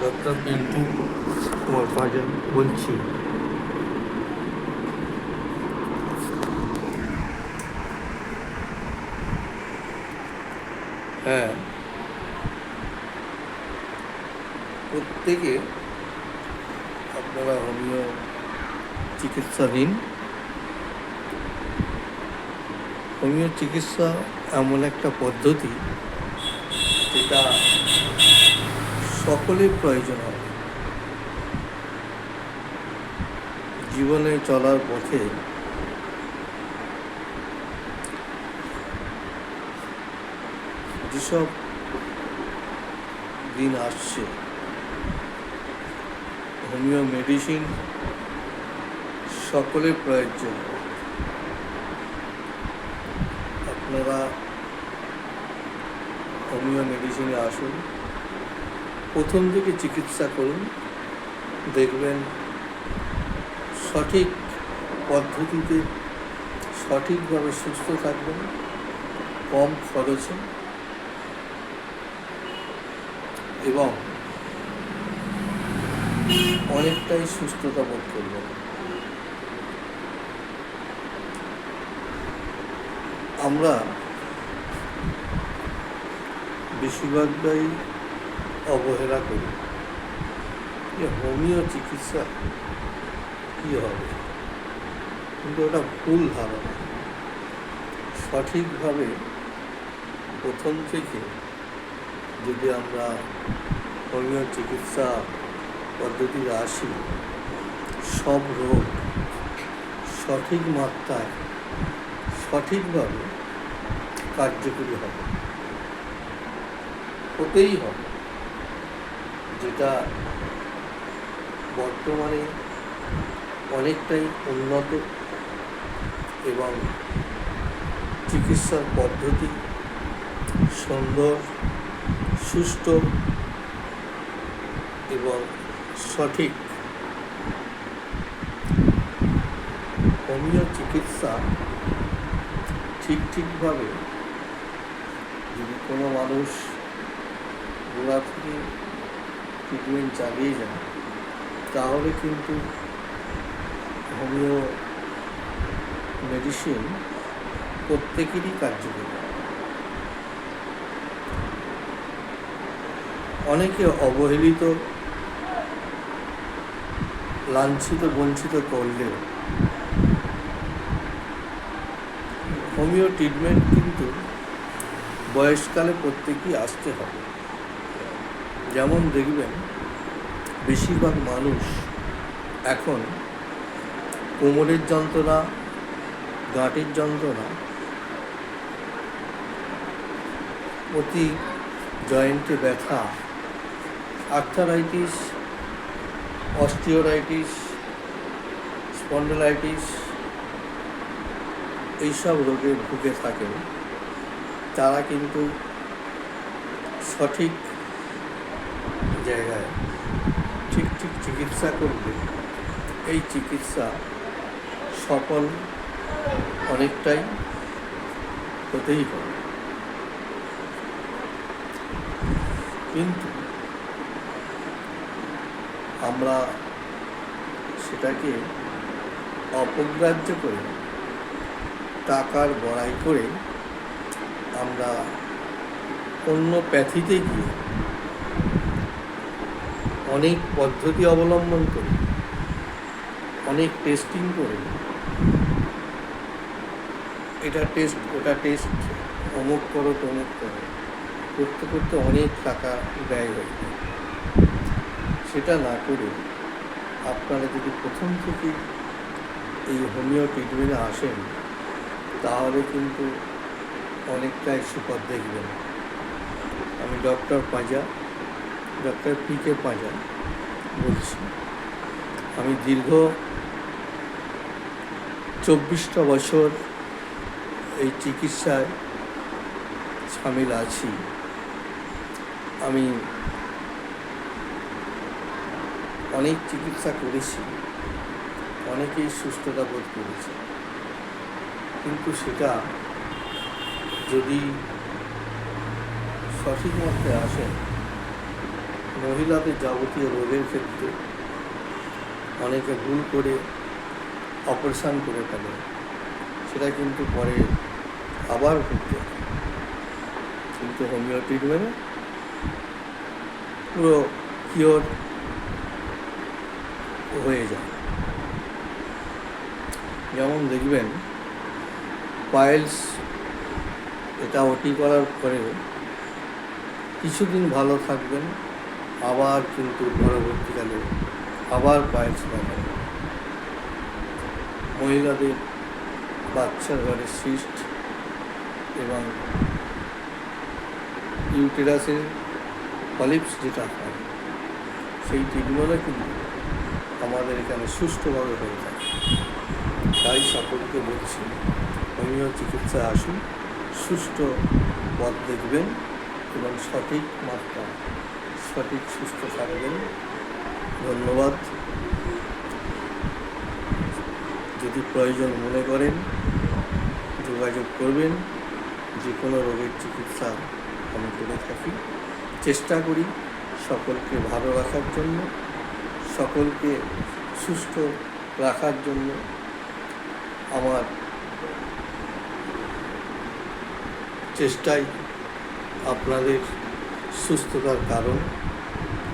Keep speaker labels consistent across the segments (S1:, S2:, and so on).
S1: Doctor Pintu Kumar পাঁজা বলছি। হ্যাঁ, প্রত্যেকে আপনারা হোমিও চিকিৎসা নিন। হোমিও চিকিৎসা এমন একটা পদ্ধতি যেটা সকলের প্রয়োজন হয়। জীবনে চলার পথে যেসব দিন আসছে, হোমিও মেডিসিন সকলের প্রয়োজন। আপনারা হোমিও মেডিসিনে আসুন, প্রথম থেকে চিকিৎসা করুন, দেখবেন সঠিক পদ্ধতিতে সঠিকভাবে সুস্থ থাকবেন, কম খরচে, এবং অনেকটাই সুস্থতা বোধ করবেন। আমরা বেশিরভাগটাই অবহেলা করি যে হোমিও চিকিৎসা কী হবে, কিন্তু ওটা ভুল ধারণা। সঠিকভাবে প্রথম থেকে যদি আমরা হোমিও চিকিৎসা পদ্ধতিতে আসি, সব রোগ সঠিক মাত্রায় সঠিকভাবে কার্যকরী হবে, হতেই হবে। যেটা বর্তমানে অনেকটাই উন্নত এবং চিকিৎসার পদ্ধতি সুন্দর, সুষ্ঠু এবং সঠিক। হোমিও চিকিৎসা ঠিকভাবে যদি কোনো মানুষ গোড়া থেকে ট্রিটমেন্ট চালিয়ে যায়, তাহলে কিন্তু হোমিও মেডিসিন প্রত্যেকেরই কার্যকরী। অনেকে অবহেলিত, লাঞ্ছিত, বঞ্চিত করলেও হোমিও ট্রিটমেন্ট কিন্তু বয়সকালে প্রত্যেকেই আসতে হবে। যেমন দেখবেন বেশিরভাগ মানুষ এখন কোমরের যন্ত্রণা, গাঁটের যন্ত্রণা, অতি জয়েন্টে ব্যথা, আর্থারাইটিস, অস্টিওরাইটিস, স্পন্ডলাইটিস, এইসব রোগে ভুগে থাকেন। তারা কিন্তু সঠিক জায়গায় ঠিক চিকিৎসা করলে এই চিকিৎসা সফল অনেকটাই হতেই হবে। কিন্তু আমরা সেটাকে অপগ্রাহ্য করে, টাকার বড়াই করে আমরা অন্য প্যাথিতে গিয়ে অনেক পদ্ধতি অবলম্বন করি, অনেক টেস্টিং করে, এটা টেস্ট, ওটা টেস্ট, অমুক করো তমুক করো, করতে করতে অনেক টাকা ব্যয় হয়ে যায়। সেটা না করে আপনারা যদি প্রথম থেকে এই হোমিও ট্রিটমেন্টে আসেন, তাহলে কিন্তু অনেকটাই সুফল দেখবেন। আমি ডক্টর পাঁজা, ডক্টর পিকে পাঁজা বলছি। আমি দীর্ঘ 24টা বছর এই চিকিৎসায় সামিল আছি। আমি অনেক চিকিৎসা করেছি, অনেকেই সুস্থতা বোধ করেছে, কিন্তু সেটা যদি সঠিক মাত্রায় আসেন, মহিলাদের যাবতীয় রোগের ক্ষেত্রে অনেকে ভুল করে অপারেশান করে ফেলে, সেটা কিন্তু পরে আবার ভুগতে হয়। কিন্তু হোমিও ট্রিটমেন্টে পুরো কিওর হয়ে যায়। যেমন দেখবেন পাইলস, এটা ওটি করার পরেও কিছুদিন ভালো থাকবেন, আবার কিন্তু পরবর্তীকালে আবার পাইলস পাবেন। মহিলাদের বাচ্চার ঘরে সিস্ট এবং ইউটেরাসের পলিপস যেটা হয়, সেই ট্রিটমেন্টও কিন্তু আমাদের এখানে সুষ্ঠুভাবে হয়ে থাকে। তাই সকলকে বলছি, হোমিও চিকিৎসায় আসুন, সুষ্ঠু পথ দেখবেন এবং সঠিক মাত্রা, সঠিক সুস্থ থাকবেন। ধন্যবাদ। যদি প্রয়োজন মনে করেন যোগাযোগ করবেন। যে কোনো রোগের চিকিৎসা আমি করে থাকি। চেষ্টা করি সকলকে ভালো রাখার জন্য, সকলকে সুস্থ রাখার জন্য। আমার চেষ্টাই আপনাদের সুস্থতার কারণ।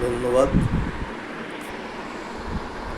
S1: ধন্যবাদ।